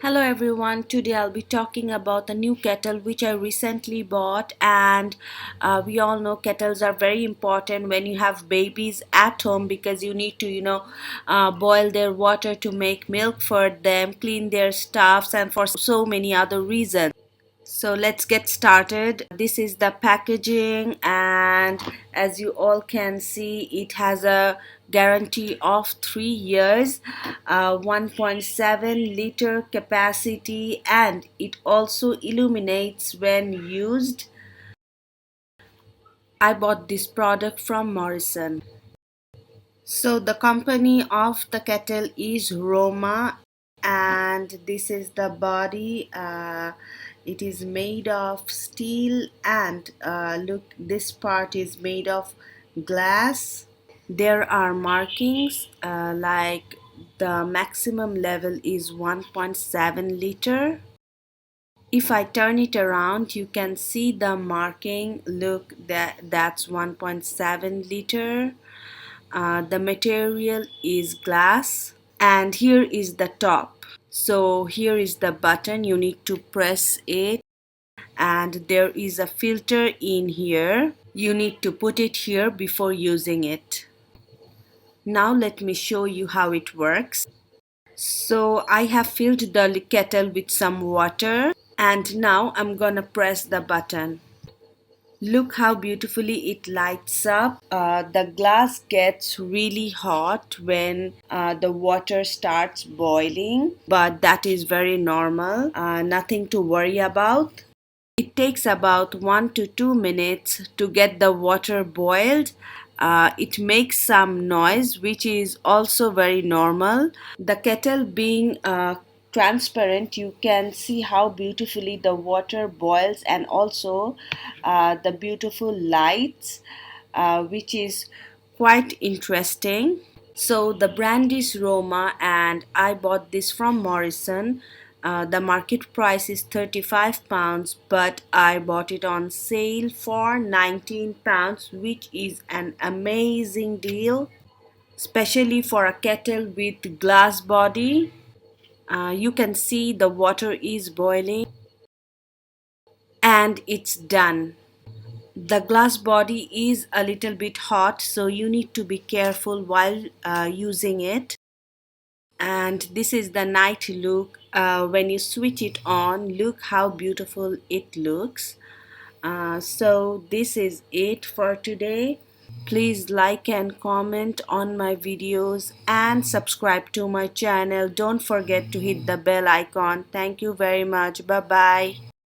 Hello everyone, today I'll be talking about a new kettle which I recently bought, and we all know kettles are very important when you have babies at home because you need to boil their water to make milk for them, clean their stuffs, and for so many other reasons. So let's get started. This is the packaging, and as you all can see, it has a guarantee of 3 years, 1.7 liter capacity, and it also illuminates when used. I bought this product from Morrison. So the company of the kettle is Roma, and this is the body. It is made of steel, and look, this part is made of glass. There are markings like the maximum level is 1.7 liter. If I turn it around, you can see the marking. Look, that's 1.7 liter. The material is glass, and here is the top. So here is the button, you need to press it, and there is a filter in here. You need to put it here before using it. Now let me show you how it works. So I have filled the kettle with some water, and now I'm gonna press the button. Look how beautifully it lights up. The glass gets really hot when the water starts boiling, but that is very normal, nothing to worry about. It takes about 1 to 2 minutes to get the water boiled. It makes some noise, which is also very normal. The kettle being transparent, you can see how beautifully the water boils, and also the beautiful lights, which is quite interesting. So the brand is Roma, and I bought this from Morrison. The market price is £35, but I bought it on sale for £19, which is an amazing deal, especially for a kettle with glass body. You can see the water is boiling, and it's done. The glass body is a little bit hot, so you need to be careful while using it. And this is the night look. When you switch it on, look how beautiful it looks. So this is it for today. Please like and comment on my videos and subscribe to my channel. Don't forget to hit the bell icon. Thank you very much. Bye bye.